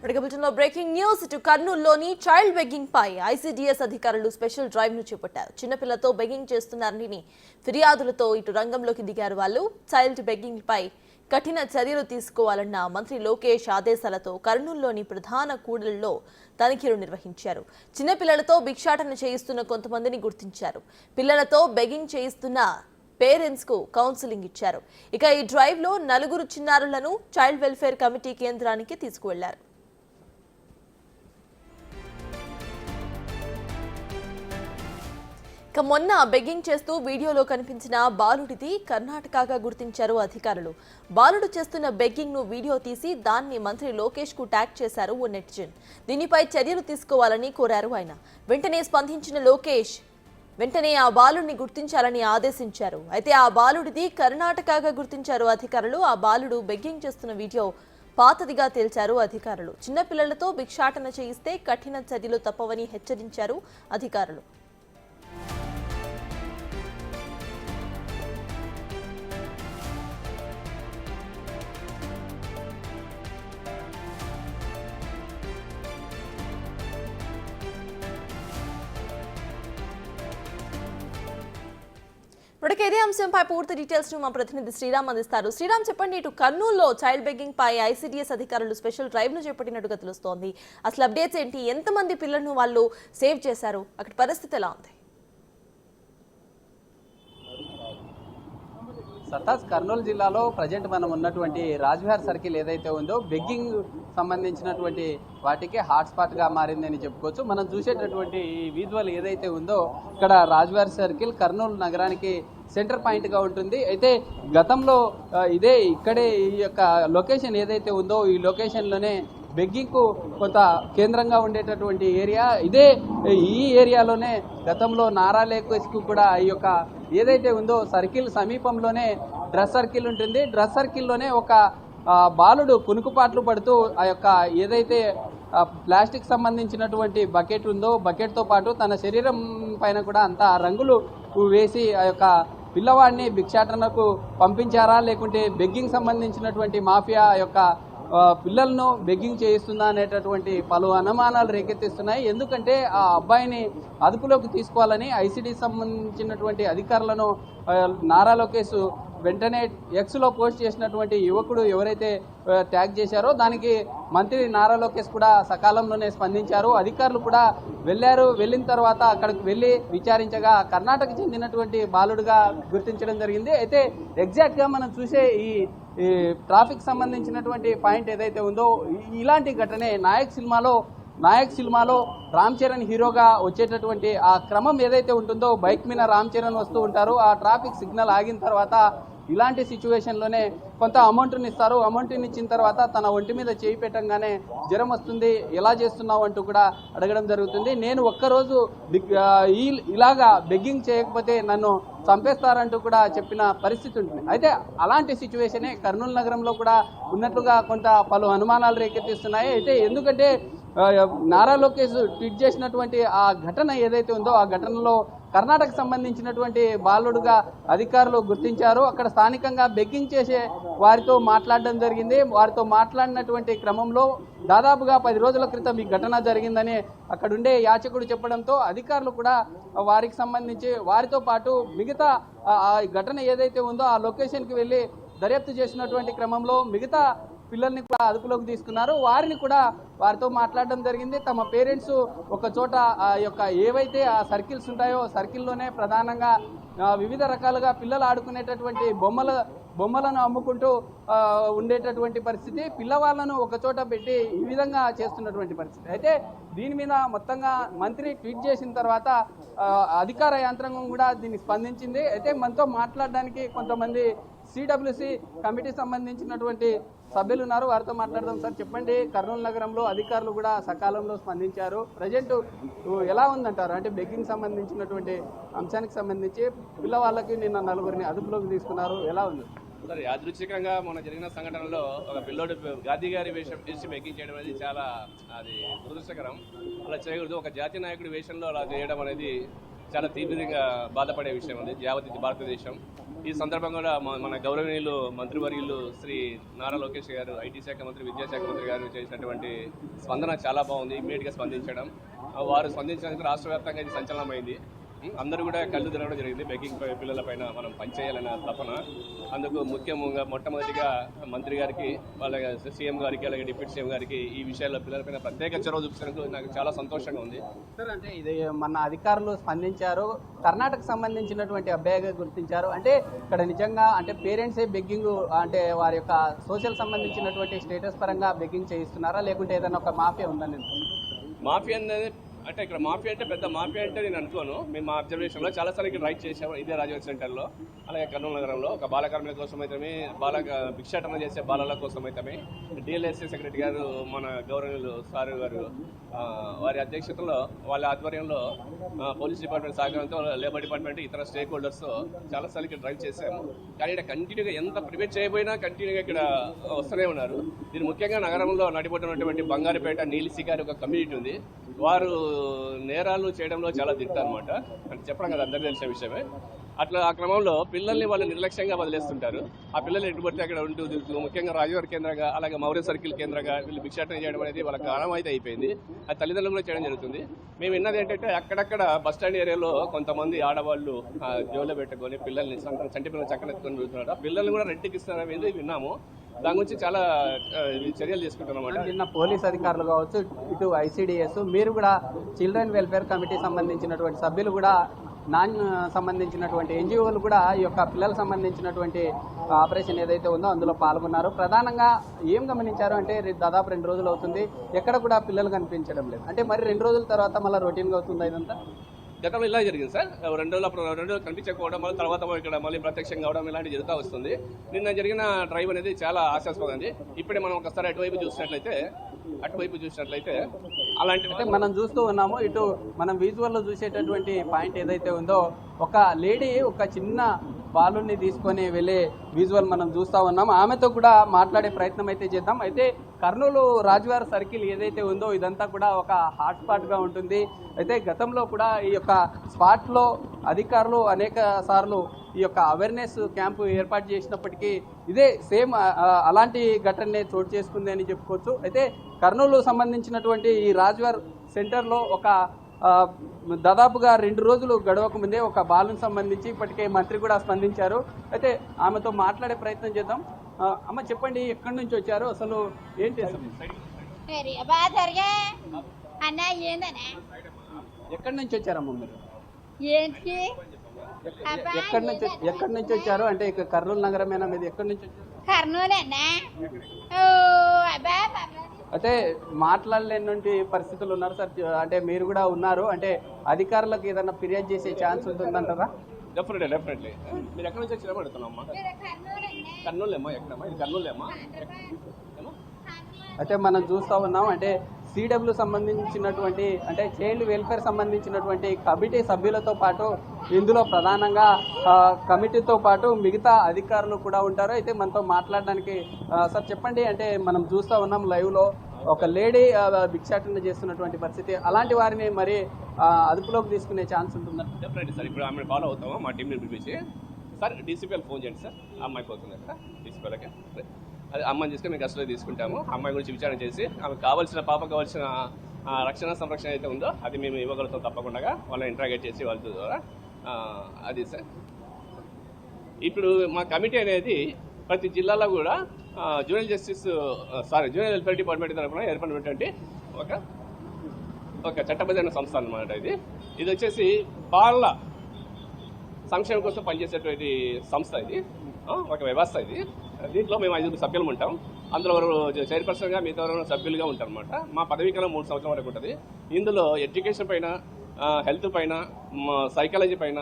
Breaking news to కర్నూలులోని child begging పై ICDS అధికారులు స్పెషల్ డ్రైవ్ ను చేపట్టారు. చిన్నపిల్లలతో బెగ్గింగ్ చేస్తున్నారని ఫిర్యాదులతో ఇటు రంగంలోకి దిగారు. వాళ్ళు చైల్డ్ బెగ్గింగ్ పై కఠిన చర్యలు తీసుకోవాలన్న మంత్రి లోకేష్ ఆదేశాలతో కర్నూలులోని ప్రధాన కూడళ్లలో తనిఖీలు నిర్వహించారు. చిన్నపిల్లలతో భిక్షాటన చేయిస్తున్న కొంతమందిని గుర్తించారు. పిల్లలతో బెగ్గింగ్ చేయిస్తున్న పేరెంట్స్ కు కౌన్సిలింగ్ ఇచ్చారు. ఇక ఈ డ్రైవ్ లో 4 చిన్నారులను చైల్డ్ వెల్ఫేర్ కమిటీ కేంద్రానికి తీసుకువెళ్లారు. మొన్న బెగ్గింగ్ చేస్తూ వీడియోలో కనిపించిన బాలుడిది కర్ణాటకగా గుర్తించారు అధికారులు. బాలుడు చేస్తున్న బెగ్గింగ్ ను వీడియో తీసి దాన్ని మంత్రి లోకేష్ కు ట్యాగ్ చేశారు ఓ నెటిజన్. దీనిపై చర్యలు తీసుకోవాలని కోరారు ఆయన. వెంటనే స్పందించిన లోకేష్ వెంటనే ఆ బాలుడిని గుర్తించాలని ఆదేశించారు. అయితే ఆ బాలుడిది కర్ణాటకగా గుర్తించారు అధికారులు. ఆ బాలుడు బెగ్గింగ్ చేస్తున్న వీడియో పాతదిగా తేల్చారు అధికారులు. చిన్నపిల్లలతో భిక్షాటన చేయిస్తే కఠిన చర్యలు తప్పవని హెచ్చరించారు అధికారులు. ఇదే అంశంపై పూర్తి డీటెయిల్స్ మా ప్రతినిధి శ్రీరామ్ అందిస్తారు. శ్రీరామ్, చెప్పండి, ఇటు కర్నూలులో చైల్డ్ బెగ్గింగ్ పై ఐసీడీఎస్ అధికారులు స్పెషల్ డ్రైవ్ ను చేపట్టినట్టుగా తెలుస్తోంది. అసలు అప్డేట్స్ ఏంటి? ఎంతమంది పిల్లలను వాళ్ళు సేవ్ చేశారు? అక్కడ పరిస్థితి ఎలా ఉంది? సర్తాజ్ కర్నూలు జిల్లాలో ప్రజెంట్ మనం ఉన్నటువంటి రాజ్విహార్ సర్కిల్ ఏదైతే ఉందో బెగ్గింగ్ సంబంధించినటువంటి వాటికి హాట్స్పాట్గా మారిందని చెప్పుకోవచ్చు. మనం చూసేటటువంటి ఈ విజువల్ ఏదైతే ఉందో ఇక్కడ రాజ్విహార్ సర్కిల్ కర్నూలు నగరానికి సెంటర్ పాయింట్గా ఉంటుంది. అయితే గతంలో ఇక్కడే ఈ యొక్క లొకేషన్ ఏదైతే ఉందో ఈ లొకేషన్లోనే బెగ్గింగ్కు కొంత కేంద్రంగా ఉండేటటువంటి ఏరియా ఈ ఏరియాలోనే గతంలో నారా లేక్కు కూడా ఈ యొక్క ఏదైతే ఉందో సర్కిల్ సమీపంలోనే డ్రస్ సర్కిల్ ఉంటుంది. డ్రస్ సర్కిల్లోనే ఒక బాలుడు కునుకుపాట్లు పడుతూ ఆ యొక్క ఏదైతే ప్లాస్టిక్ సంబంధించినటువంటి బకెట్ ఉందో బకెట్తో పాటు తన శరీరం పైన కూడా అంతా రంగులు వేసి ఆ యొక్క పిల్లవాడిని భిక్షాటనకు పంపించారా లేకుంటే బెగ్గింగ్ సంబంధించినటువంటి మాఫియా యొక్క పిల్లలను బెగ్గింగ్ చేయిస్తుందా అనేటటువంటి పలు అనుమానాలు రేకెత్తిస్తున్నాయి. ఎందుకంటే ఆ అబ్బాయిని అదుపులోకి తీసుకోవాలని ఐసీడీ సంబంధించినటువంటి అధికారులను నారా లోకేష్ వెంటనే ఎక్స్లో పోస్ట్ చేసినటువంటి యువకుడు ఎవరైతే ట్యాగ్ చేశారో దానికి మంత్రి నారా లోకేష్ కూడా సకాలంలోనే స్పందించారు. అధికారులు కూడా వెళ్ళిన తర్వాత అక్కడికి వెళ్ళి విచారించగా కర్ణాటకకు చెందినటువంటి బాలుడుగా గుర్తించడం జరిగింది. అయితే ఎగ్జాక్ట్గా మనం చూసే ఈ ట్రాఫిక్ సంబంధించినటువంటి పాయింట్ ఏదైతే ఉందో ఇలాంటి ఘటనే నాయక్ సినిమాలో రామ్ చరణ్ హీరోగా వచ్చేటటువంటి ఆ క్రమం ఏదైతే ఉంటుందో బైక్ మీద రామ్ చరణ్ వస్తూ ఉంటారు. ఆ ట్రాఫిక్ సిగ్నల్ ఆగిన తర్వాత ఇలాంటి సిచ్యువేషన్లోనే కొంత అమౌంట్ని ఇస్తారు. అమౌంట్ని ఇచ్చిన తర్వాత తన ఒంటి మీద చేయి పెట్టంగానే జ్వరం వస్తుంది, ఎలా చేస్తున్నావు అంటూ కూడా అడగడం జరుగుతుంది. నేను ఒక్కరోజు ఇలాగా బెగ్గింగ్ చేయకపోతే నన్ను చంపేస్తారంటూ కూడా చెప్పిన పరిస్థితి ఉంటుంది. అయితే అలాంటి సిచ్యువేషనే కర్నూలు నగరంలో కూడా ఉన్నట్లుగా కొంత పలు అనుమానాలు రేకెత్తిస్తున్నాయి. అయితే ఎందుకంటే నారా లోకేష్ ట్వీట్ చేసినటువంటి ఆ ఘటన ఏదైతే ఉందో ఆ ఘటనలో కర్ణాటక సంబంధించినటువంటి బాలుడుగా అధికారులు గుర్తించారు. అక్కడ స్థానికంగా బెగ్గింగ్ చేసే వారితో మాట్లాడడం జరిగింది. వారితో మాట్లాడినటువంటి క్రమంలో దాదాపుగా 10 రోజుల క్రితం ఈ ఘటన జరిగిందని అక్కడుండే యాచకుడు చెప్పడంతో అధికారులు కూడా వారికి సంబంధించి వారితో పాటు మిగతా ఆ ఘటన ఏదైతే ఉందో ఆ లొకేషన్కి వెళ్ళి దర్యాప్తు చేసినటువంటి క్రమంలో మిగతా పిల్లల్ని కూడా అదుపులోకి తీసుకున్నారు. వారిని కూడా వారితో మాట్లాడడం జరిగింది. తమ పేరెంట్స్ ఒక చోట ఆ యొక్క ఏవైతే ఆ సర్కిల్స్ ఉంటాయో సర్కిల్లోనే ప్రధానంగా వివిధ రకాలుగా పిల్లలు ఆడుకునేటటువంటి బొమ్మలను అమ్ముకుంటూ ఉండేటటువంటి పరిస్థితి, పిల్లవాళ్ళను ఒక చోట పెట్టి ఈ విధంగా చేస్తున్నటువంటి పరిస్థితి. అయితే దీని మీద మొత్తంగా మంత్రి ట్వీట్ చేసిన తర్వాత అధికార యంత్రాంగం కూడా దీన్ని స్పందించింది. అయితే మనతో మాట్లాడడానికి కొంతమంది సిడబ్ల్యూసి కమిటీ సంబంధించినటువంటి సభ్యులు ఉన్నారు, వారితో మాట్లాడదాం. సార్, చెప్పండి, కర్నూలు నగరంలో అధికారులు కూడా సకాలంలో స్పందించారు. ప్రజెంట్ ఎలా ఉందంటారు? అంటే బెగ్గింగ్ సంబంధించినటువంటి అంశానికి సంబంధించి పిల్లవాళ్ళకి నిన్న 4 అదుపులోకి తీసుకున్నారు, ఎలా ఉంది? సార్, యాదృచ్ఛికంగా మొన్న జరిగిన సంఘటనలో ఒక పిల్లోడు గాంధీ గారి వేషం వేసి బెగ్గింగ్ చేయడం అనేది చాలా దురదృష్టకరం. అలా చేయకూడదు. ఒక జాతీయ నాయకుడి వేషంలో అలా చేయడం అనేది చాలా తీవ్రంగా బాధపడే విషయం. అది యావత్ భారతదేశం ఈ సందర్భంగా మన గౌరవనీయులు మంత్రివర్యులు శ్రీ నారా లోకేష్ గారు, ఐటీ శాఖ మంత్రి, విద్యాశాఖ మంత్రి గారు చేసినటువంటి స్పందన చాలా బాగుంది. ఇమ్మీడియట్గా స్పందించడం, వారు స్పందించడానికి రాష్ట్ర వ్యాప్తంగా ఇది సంచలనమైంది. అందరూ కూడా కళ్ళు తిరగడం జరిగింది. బెగ్గింగ్ పిల్లలపైన మనం పనిచేయాలన్న తపన. అందుకు ముఖ్యంగా మొట్టమొదటిగా మంత్రి గారికి, వాళ్ళ సీఎం గారికి, అలాగే డిప్యూటీ సీఎం గారికి ఈ విషయాల్లో పిల్లలపైన ప్రత్యేక చొరవ చూపించినందుకు నాకు చాలా సంతోషంగా ఉంది. సార్, అంటే ఇది మన అధికారులు స్పందించారు, కర్ణాటక సంబంధించినటువంటి అబ్బాయిగా గుర్తించారు. అంటే ఇక్కడ నిజంగా అంటే పేరెంట్సే బెగ్గింగ్, అంటే వారి యొక్క సోషల్ సంబంధించినటువంటి స్టేటస్ పరంగా బెగ్గింగ్ చేయిస్తున్నారా, లేకుంటే ఏదైనా ఒక మాఫియా ఉందని? మాఫియా అనేది అంటే ఇక్కడ మాఫియా అంటే పెద్ద మాఫియా అంటే నేను అనుకోను. మేము మా అబ్జర్వేషన్లో చాలాసార్లు ఇక్కడ రైడ్ చేసాము, ఇదే రాజవర్ సెంటర్లో, అలాగే కర్నూలు నగరంలో. ఒక బాలకార్మికుల కోసం అయితే, భిక్షాటన చేసే బాలల కోసం అయితే డిఎల్ఎస్ఏ సెక్రటరీ గారు, మన గౌరవనీయులు సార్ గారు వారి అధ్యక్షతలో, వాళ్ళ ఆధ్వర్యంలో పోలీస్ డిపార్ట్మెంట్ సహకారంతో, లేబర్ డిపార్ట్మెంట్, ఇతర స్టేక్ హోల్డర్స్ చాలాసార్లు ఇక్కడ డ్రైవ్ చేశాము. కానీ ఇక్కడ కంటిన్యూగా ఎంత ప్రిపేర్ చేయబోయినా కంటిన్యూగా ఇక్కడ వస్తూనే ఉన్నారు. దీని ముఖ్యంగా నగరంలో నడిపోతున్నటువంటి బంగారుపేట, నీలిసి గారి ఒక కమ్యూనిటీ ఉంది. వారు నేరాలు చేయడంలో చాలా దిట్ట అనమాట. అంటే చెప్పడం కదా అందరికీ తెలిసిన విషయమే. అట్లా ఆ క్రమంలో పిల్లల్ని వాళ్ళు నిర్లక్ష్యంగా వదిలేస్తుంటారు. ఆ పిల్లలు ఎటు పడితే అక్కడ ఉంటూ ముఖ్యంగా రాజవర్ కేంద్రంగా, అలాగే మౌర్య సర్కిల్ కేంద్రంగా వీళ్ళు భిక్షాటన చేయడం అనేది వాళ్ళకి కారణం అయితే అయిపోయింది. అది తల్లిదండ్రులు కూడా చేయడం జరుగుతుంది. మేము విన్నది ఏంటంటే, అక్కడక్కడ బస్టాండ్ ఏరియాలో కొంతమంది ఆడవాళ్ళు జోలో పెట్టుకొని పిల్లల్ని చంటి పిల్లలు చక్కనెత్తుకొని వెళ్తున్నారు. ఆ పిల్లల్ని కూడా రెట్టికిస్తారనేది విన్నాము. దాని గురించి చాలా చర్యలు తీసుకుంటున్నాం. నిన్న పోలీస్ అధికారులు కావచ్చు, ఇటు ఐసిడిఎస్, మీరు కూడా చిల్డ్రన్ వెల్ఫేర్ కమిటీ సంబంధించినటువంటి సభ్యులు కూడా, నాన్ సంబంధించినటువంటి ఎన్జిఓలు కూడా ఈ యొక్క పిల్లలకు సంబంధించినటువంటి ఆపరేషన్ ఏదైతే ఉందో అందులో పాల్గొన్నారు. ప్రధానంగా ఏం గమనించారు అంటే, దాదాపు 2 రోజులు అవుతుంది, ఎక్కడ కూడా పిల్లలు కనిపించడం లేదు. అంటే మరి 2 రోజుల తర్వాత మళ్ళీ రొటీన్గా అవుతుందా ఇదంతా? గతంలో ఇలా జరిగింది సార్. 2 రోజులు కనిపించకపోవడం, మళ్ళీ తర్వాత ఇక్కడ మళ్ళీ ప్రత్యక్షంగా అవడం, ఇలాంటివి జరుగుతూ వస్తుంది. నిన్న జరిగిన డ్రైవ్ అనేది చాలా ఆశాస్పదండి. ఇప్పుడే మనం ఒకసారి అటువైపు చూసినట్లయితే అలాంటి మనం చూస్తూ ఉన్నాము. ఇటు మనం విజువల్లో చూసేటటువంటి పాయింట్ ఏదైతే ఉందో, ఒక లేడీ ఒక చిన్న బాలుని తీసుకొని వెళ్ళే విజువల్ మనం చూస్తూ ఉన్నాం. ఆమెతో కూడా మాట్లాడే ప్రయత్నం అయితే చేద్దాం. అయితే కర్నూలు రాజవార్ సర్కిల్ ఏదైతే ఉందో ఇదంతా కూడా ఒక హాట్ స్పాట్గా ఉంటుంది. అయితే గతంలో కూడా ఈ యొక్క స్పాట్లో అధికారులు అనేక సార్లు ఈ యొక్క అవేర్నెస్ క్యాంపు ఏర్పాటు చేసినప్పటికీ ఇదే సేమ్ అలాంటి ఘటనే చోటు చేసుకుంది అని చెప్పుకోవచ్చు. అయితే కర్నూలు సంబంధించినటువంటి ఈ రాజవార్ సెంటర్లో ఒక దాదాపుగా 2 రోజులు గడవక ముందే ఒక బాలుకు సంబంధించి ఇప్పటికే మంత్రి కూడా స్పందించారు. అయితే ఆమెతో మాట్లాడే ప్రయత్నం చేద్దాం. అమ్మ, చెప్పండి, ఎక్కడి నుంచి వచ్చారు, అసలు ఏంటి? ఎక్కడి నుంచి వచ్చారమ్మ మీరు? ఎక్కడి నుంచి వచ్చారు? అంటే ఇక కర్నూలు నగరమేనా మీది? ఎక్కడి నుంచి వచ్చారు? కర్నూలేనా? అయితే మాట్లాడలేనటువంటి పరిస్థితులు ఉన్నారు సార్. అంటే మీరు కూడా ఉన్నారు, అంటే అధికారులకు ఏదైనా ఫిర్యాదు చేసే ఛాన్స్ ఉంటుందంటారా? డెఫినెట్లీ. మీరు ఎక్కడి నుంచి వచ్చినా అడుగుతున్నామ్మా? కర్నూలేమ్మా. ఎక్కడమ్మా ఇది? కర్నూలేమ్మా. అయితే మనం చూస్తూ ఉన్నాం, అంటే సిడబ్ల్యూ సంబంధించినటువంటి, అంటే చైల్డ్ వెల్ఫేర్ సంబంధించినటువంటి కమిటీ సభ్యులతో పాటు ఇందులో ప్రధానంగా కమిటీతో పాటు మిగతా అధికారులు కూడా ఉంటారు. అయితే మనతో మాట్లాడడానికి సార్ చెప్పండి, అంటే మనం చూస్తూ ఉన్నాం లైవ్లో ఒక లేడీ భిక్షాటన చేస్తున్నటువంటి పరిస్థితి. అలాంటి వారిని మరి అదుపులోకి తీసుకునే ఛాన్స్ ఉంటుందా? Definitely sir. ఇప్పుడు ఆమె ఫాలో అవుతాము, మా టీంని పిలిపించి. సార్ డీసీపీఎల్ ఫోన్ చేయండి సార్. అమ్మాయి పోతుంది కదా డీసీపీఎల్కి. అది అమ్మాయిని తీసుకొని మేము కస్టడీలో తీసుకుంటాము. అమ్మాయి గురించి విచారణ చేసి ఆమెకు కావాల్సిన, పాపకు కావాల్సిన రక్షణ సంరక్షణ అయితే ఉందో అది మేము ఇవ్వగలుగుతాం తప్పకుండా. వాళ్ళని ఇంట్రాగేట్ చేసి వాళ్ళ ద్వారా అది సార్. ఇప్పుడు మా కమిటీ అనేది ప్రతి జిల్లాలో కూడా జూనియర్ వెల్ఫేర్ డిపార్ట్మెంట్ తరఫున ఏర్పడినటువంటి ఒక చట్టబద్ధమైన సంస్థ అన్నమాట. ఇది వచ్చేసి బాలల సంక్షేమం కోసం పనిచేసేటువంటి సంస్థ. ఇది ఒక వ్యవస్థ. దీంట్లో మేము 5 సభ్యులు ఉంటాం. అందులో చైర్పర్సన్గా, మిగతా సభ్యులుగా ఉంటారు అనమాట. మా పదవీకాలం 3 సంవత్సరాల వరకు ఉంటుంది. ఇందులో ఎడ్యుకేషన్ పైన, హెల్త్ పైన, సైకాలజీ పైన,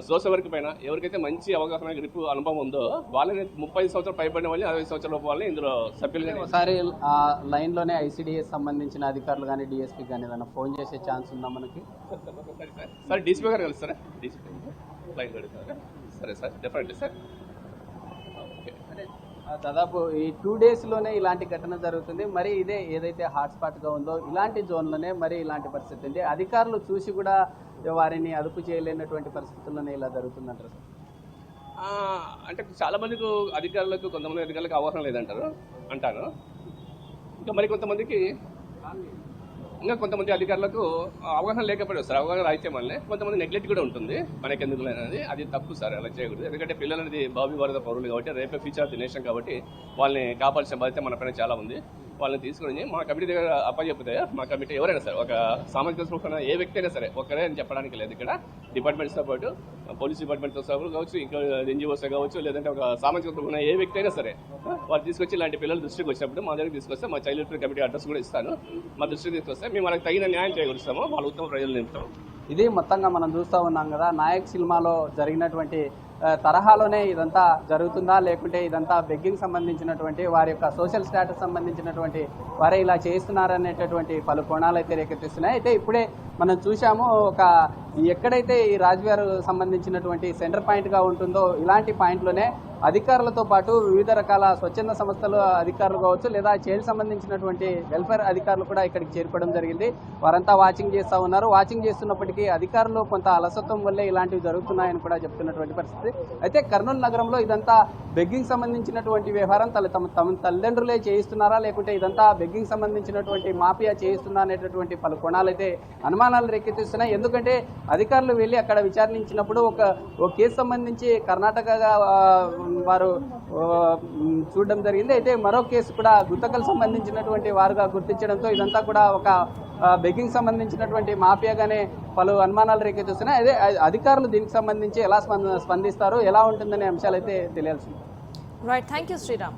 సోషల్ వర్క్ పైన ఎవరికైతే మంచి అవగాహన, గ్రిప్, అనుభవం ఉందో వాళ్ళని 35 సంవత్సరాలు పైబడిన వాళ్ళని, 60 సంవత్సరాల వాళ్ళని ఇందులో సభ్యులుగా. ఒకసారి లైన్లోనే ఐసిడిఎస్ సంబంధించిన అధికారులు కానీ, డిఎస్పీ కానీ ఏదైనా ఫోన్ చేసే ఛాన్స్ ఉందా మనకి? సార్ డీసీపీ గారు కలుస్తారా? DCP line కలుస్తారా? సరే సార్, డెఫినెట్లీ సార్. దాదాపు ఈ 2 డేస్లోనే ఇలాంటి ఘటన జరుగుతుంది. మరి ఇదే ఏదైతే హాట్స్పాట్గా ఉందో ఇలాంటి జోన్లోనే మరి ఇలాంటి పరిస్థితి ఉంది. అధికారులు చూసి కూడా వారిని అదుపు చేయలేనటువంటి పరిస్థితుల్లోనే ఇలా జరుగుతుందంటారు సార్. అంటే చాలా మందికి అధికారులకు కొంతమంది అధికారులకు అవగాహన లేదంటారు అంటాను. ఇంకా మరి కొంతమంది అధికారులకు అవగాహన లేకపోతే సార్, అవగాహన అయితే మళ్ళీ కొంతమంది నెగ్లెక్ట్ కూడా ఉంటుంది. మనకెందుకు అనేది అది తప్పు సార్, అలా చేయకూడదు. ఎందుకంటే పిల్లలు అనేది భావి భారత పౌరులు కాబట్టి, రేపే ఫ్యూచర్ దేశం కాబట్టి వాళ్ళని కాపాల్సిన బాధ్యత మన పైన చాలా ఉంది. వాళ్ళని తీసుకుని మా కమిటీ దగ్గర అప్పచెప్తే, మా కమిటీ ఎవరైనా సరే, ఒక సామాజిక సంస్థ ఏ వ్యక్తి అయినా సరే, ఒక్కరే అని చెప్పడానికి లేదు. ఇక్కడ డిపార్ట్మెంట్స్తో పాటు పోలీస్ డిపార్ట్మెంట్తో కావచ్చు, ఇంకా ఎన్జిఓస్ కావచ్చు, లేదంటే ఒక సామాజిక సంస్థ ఉన్న ఏ వ్యక్తి అయినా సరే వాళ్ళు తీసుకొచ్చి ఇలాంటి పిల్లల దృష్టికి వచ్చినప్పుడు మా దగ్గరికి తీసుకొస్తే, మా చైల్డ్ వెల్ఫేర్ కమిటీ అడ్రస్ కూడా ఇస్తాను, మా దృష్టికి తీసుకొస్తే మేము వాళ్ళకి తగిన న్యాయం చేయగలుగుతాము, వాళ్ళ ఉత్తమ ప్రజలు నింపుతాం. ఇది మొత్తంగా మనం చూస్తూ ఉన్నాం కదా, నాయక్ సినిమాలో జరిగినటువంటి తరహాలోనే ఇదంతా జరుగుతుందా, లేకుంటే ఇదంతా బెగ్గింగ్ సంబంధించినటువంటి వారి యొక్క సోషల్ స్టేటస్ సంబంధించినటువంటి వారే ఇలా చేస్తున్నారనేటటువంటి పలు కోణాలు అయితే రేకెత్తిస్తున్నాయి. అయితే ఇప్పుడే మనం చూసాము, ఎక్కడైతే ఈ రాజ్విహార్ సంబంధించినటువంటి సెంటర్ పాయింట్గా ఉంటుందో ఇలాంటి పాయింట్లోనే అధికారులతో పాటు వివిధ రకాల స్వచ్ఛంద సంస్థల అధికారులు కావచ్చు, లేదా చైల్డ్ సంబంధించినటువంటి వెల్ఫేర్ అధికారులు కూడా ఇక్కడికి చేరుకోవడం జరిగింది. వారంతా వాచింగ్ చేస్తూ ఉన్నారు. వాచింగ్ చేస్తున్నప్పటికీ అధికారులు కొంత అలసత్వం వల్లే ఇలాంటివి జరుగుతున్నాయని కూడా చెప్తున్నటువంటి పరిస్థితి. అయితే కర్నూలు నగరంలో ఇదంతా బెగ్గింగ్ సంబంధించినటువంటి వ్యవహారం తమ తల్లిదండ్రులే చేయిస్తున్నారా, లేకుంటే ఇదంతా బెగ్గింగ్ సంబంధించినటువంటి మాఫియా చేయిస్తున్నా అనేటటువంటి పలు కోణాలు అయితే అనుమానాలు రేకెత్తిస్తున్నాయి. ఎందుకంటే అధికారులు వెళ్ళి అక్కడ విచారించినప్పుడు ఒక కేసు సంబంధించి కర్ణాటకగా వారు చూడడం జరిగింది. అయితే మరో కేసు కూడా గుత్తకలు సంబంధించినటువంటి వారుగా గుర్తించడంతో ఇదంతా కూడా ఒక బెగ్గింగ్ సంబంధించినటువంటి మాఫియాగానే పలు అనుమానాలు రేకెత్తిస్తున్నాయి. అదే అధికారులు దీనికి సంబంధించి ఎలా స్పందిస్తారు, ఎలా ఉంటుందనే అంశాలు అయితే తెలియాల్సింది. Right, thank you Sriram.